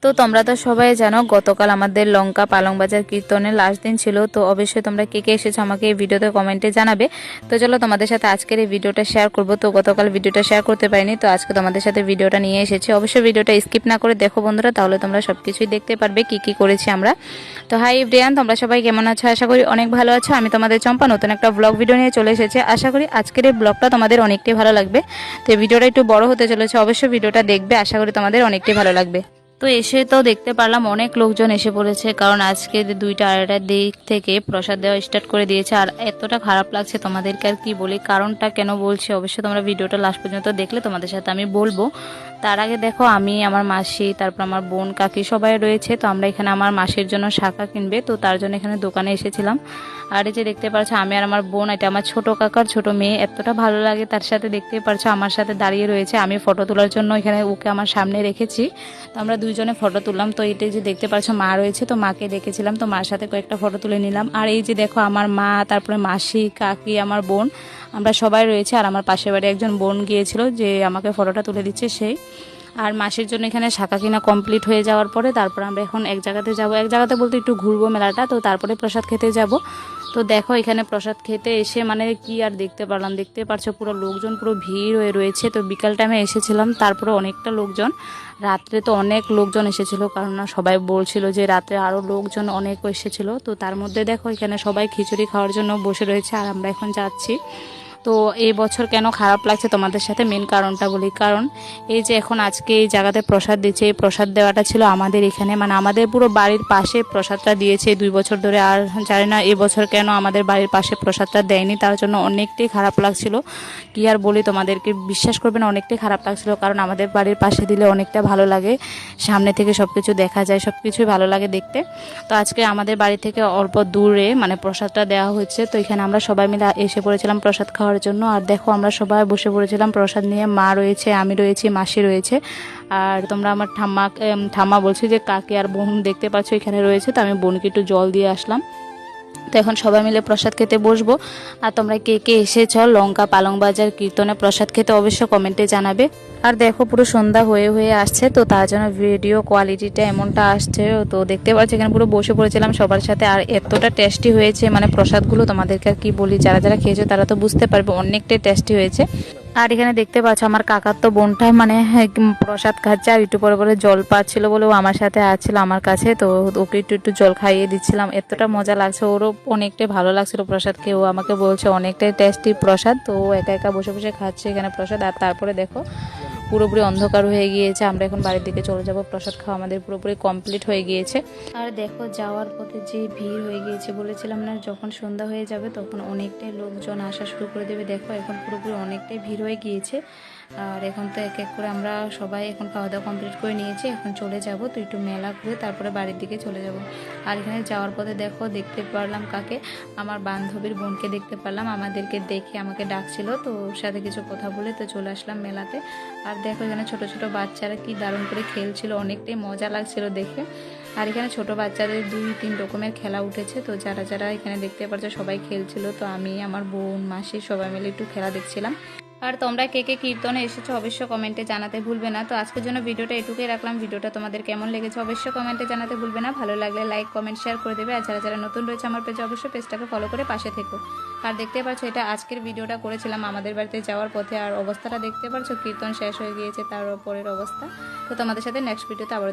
তো তোমরা তো সবাই জানো গতকাল আমাদের লঙ্কা পালং বাজার কীর্তনের লাস্ট দিন ছিল। তো অবশ্যই তোমরা কে কে এসেছো আমাকে এই ভিডিওতে কমেন্টে জানাবে। তো চলো তোমাদের সাথে আজকের এই ভিডিওটা শেয়ার করব। তো গতকাল ভিডিওটা শেয়ার করতে পারিনি, তো আজকে তোমাদের সাথে ভিডিওটা নিয়ে এসেছি। অবশ্যই ভিডিওটা স্কিপ না করে দেখো বন্ধুরা, তাহলে তোমরা সবকিছুই দেখতে পারবে কি কি করেছি আমরা। তো হাই এভরিওয়ান, তোমরা সবাই কেমন আছো? আশা করি অনেক ভালো আছো। আমি তোমাদের চম্পা নতুন একটা ব্লগ ভিডিও নিয়ে চলে এসেছি। আশা করি আজকের এই ব্লগটা তোমাদের অনেকটাই ভালো লাগবে। তো এই ভিডিওটা একটু বড় হতে চলেছে, অবশ্যই ভিডিওটা দেখবে, আশা করি তোমাদের অনেকটাই ভালো লাগবে। তো এসে তো দেখতে পারলাম অনেক লোকজন এসে পড়েছে, কারণ আজকে 2টা-2:30টার দিক থেকে প্রসাদ দেওয়া স্টার্ট করে দিয়েছে। আর এতটা খারাপ লাগছে তোমাদেরকে আর কি বলি, কারণটা কেন বলছি অবশ্যই তোমরা ভিডিওটা লাস্ট পর্যন্ত দেখলে তোমাদের সাথে আমি বলবো। তার আগে দেখো, আমি আমার মাসি, তারপর আমার বোন কাকি সবাই রয়েছে। তো আমরা এখানে আমার মাসির জন্য শাঁখা কিনবে, তো তার জন্য এখানে দোকানে এসেছিলাম। আর এই যে দেখতে পাচ্ছ আমি আর আমার বোন, এটা আমার ছোট কাকার ছোট মেয়ে, এতটা ভালো লাগে তার সাথে। দেখতে পাচ্ছ আমার সাথে দাঁড়িয়ে রয়েছে, আমি ফটো তোলার জন্য এখানে ওকে আমার সামনে রেখেছি। তো আমরা দুইজনে ফটো তুললাম। তো এটাই যে দেখতে পাচ্ছ মা রয়েছে, তো মাকে ডেকেছিলাম, তো মার সাথে কয়েকটা ফটো তুলে নিলাম। আর এই যে দেখো আমার মা, তারপরে মাসি, কাকি, আমার বোন, আমরা সবাই রয়েছে। আর আমার পাশের বাড়ি একজন বোন গিয়েছিল, যে আমাকে ফটোটা তুলে দিচ্ছে সেই। আর মাসির জন্য এখানে শাঁখা কিনা কমপ্লিট হয়ে যাওয়ার পরে তারপর আমরা এখন এক জায়গাতে যাব, এক জায়গাতে বলতে একটু ঘুরবো মেলাটা, তো তারপরে প্রসাদ খেতে যাব। তো দেখো এখানে প্রসাদ খেতে এসে মানে কি আর দেখতে পারলাম, দেখতে পারছো পুরো লোকজন পুরো ভিড় হয়ে রয়েছে। তো বিকাল টাইমে এসেছিলাম, তারপরে অনেকটা লোকজন, রাত্রে তো অনেক লোকজন এসেছিল, কারণ সবাই বলছিল যে রাত্রে আরও লোকজন অনেক এসেছিল। তো তার মধ্যে দেখো এখানে সবাই খিচুড়ি খাওয়ার জন্য বসে রয়েছে, আর আমরা এখন যাচ্ছি। তো এই বছর কেন খারাপ লাগছে তোমাদের সাথে মেন কারণটা বলি, কারণ এই যে এখন আজকে এই জায়গাতে প্রসাদ দিচ্ছে, এই প্রসাদ দেওয়াটা ছিল আমাদের এখানে, মানে আমাদের পুরো বাড়ির পাশে প্রসাদটা দিয়েছে 2 বছর ধরে। আর জানি না এই বছর কেন আমাদের বাড়ির পাশে প্রসাদটা দেয়নি, তার জন্য অনেকটাই খারাপ লাগছিল। কি আর বলি তোমাদেরকে, বিশ্বাস করবে না, অনেকটাই খারাপ লাগছিল। কারণ আমাদের বাড়ির পাশে দিলে অনেকটা ভালো লাগে, সামনে থেকে সব কিছু দেখা যায়, সব কিছুই ভালো লাগে দেখতে। তো আজকে আমাদের বাড়ি থেকে অল্প দূরে মানে প্রসাদটা দেওয়া হচ্ছে, তো এখানে আমরা সবাই মিলে এসে পড়েছিলাম প্রসাদ খাওয়ার জন্য। আর দেখো আমরা সবাই বসে পড়েছিলাম প্রসাদ নিয়ে, মা রয়েছে, আমি রয়েছি, মাসি রয়েছে। আর তোমরা আমার ঠাম্মা বলছি যে কাকি আর বোন দেখতে পাচ্ছ এখানে রয়েছে। তো আমি বোনকে একটু জল দিয়ে আসলাম। তো এখন সবাই মিলে প্রসাদ খেতে বসবো। আর তোমরা কে কে এসেছ লঙ্কা পালং বাজার কীর্তনে প্রসাদ খেতে অবশ্যই কমেন্টে জানাবে। আর দেখো পুরো সন্ধ্যা হয়ে হয়ে আসছে, তো তার জন্য ভিডিও কোয়ালিটিটা এমনটা আসছে। তো দেখতে পাচ্ছি এখানে পুরো বসে পড়েছিলাম সবার সাথে, আর এতটা টেস্টি হয়েছে মানে প্রসাদগুলো, তোমাদেরকে আর কি বলি, যারা যারা খেয়েছো তারা তো বুঝতে পারবে অনেকটাই টেস্টি হয়েছে। আর এখানে দেখতে পাচ্ছ আমার কাকার তো বোনটা মানে প্রসাদ খাচ্ছে, আর একটু পরে পরে জল পাচ্ছিল বলে ও আমার সাথে আসছিল আমার কাছে। তো ওকে একটু একটু জল খাইয়ে দিচ্ছিলাম, এতটা মজা লাগছে, ওরও অনেকটাই ভালো লাগছিল প্রসাদ খেয়ে। ও আমাকে বলছে অনেকটাই টেস্টি প্রসাদ। তো ও একা একা বসে বসে খাচ্ছে এখানে প্রসাদ। আর তারপরে দেখো পুরোপুরি অন্ধকার হয়ে গিয়েছে, আমরা এখন বাড়ির দিকে চলে যাব। প্রসাদ খাওয়া আমাদের পুরোপুরি কমপ্লিট হয়ে গিয়েছে। আর দেখো যাওয়ার পথে যে ভিড় হয়ে গিয়েছে, বলেছিলাম না যখন সন্ধ্যা হয়ে যাবে তখন অনেকটাই লোকজন আসা শুরু করে দেবে। দেখো এখন পুরোপুরি অনেকটাই ভিড় হয়ে গিয়েছে। আর এখন তো এক এক করে আমরা সবাই এখন খাওয়া দাওয়া কমপ্লিট করে নিয়েছি, এখন চলে যাব। তো একটু মেলা ঘুরে তারপরে বাড়ির দিকে চলে যাব। আর এখানে যাওয়ার পথে দেখো দেখতে পারলাম কাকে, আমার বান্ধবীর বোনকে দেখতে পারলাম, আমাদেরকে দেখে আমাকে ডাকছিল। তো ওর সাথে কিছু কথা বলে তো চলে আসলাম মেলাতে। আর দেখো এখানে ছোট ছোট বাচ্চারা কি দারুণ করে খেলছিল, অনেকটাই মজা লাগছিল দেখে। আর এখানে ছোট বাচ্চাদের 2-3 রকমের খেলা উঠেছে, তো যারা যারা এখানে দেখতে পাচ্ছ সবাই খেলছিল। তো আমি আমার বোন মাসি সবাই মিলে একটু খেলা দেখছিলাম। আর তোমরা কে কে কীর্তনে এসেছো অবশ্যই কমেন্টে জানাতে ভুলবে না। তো আজকের জন্য ভিডিওটা এটুকুই রাখলাম। ভিডিওটা তোমাদের কেমন লেগেছে অবশ্যই কমেন্টে জানাতে ভুলবে না। ভালো লাগলে লাইক কমেন্ট শেয়ার করে দেবে। আর যারা যারা নতুন রয়েছে আমার পেজে অবশ্যই পেজটাকে ফলো করে পাশে থেকো। আর দেখতে পাচ্ছ এটা আজকের ভিডিওটা করেছিলাম আমাদের বাড়িতে যাওয়ার পথে। আর অবস্থাটা দেখতে পাচ্ছ, কীর্তন শেষ হয়ে গিয়েছে, তার পরের অবস্থা। তো তোমাদের সাথে নেক্সট ভিডিওতে আবার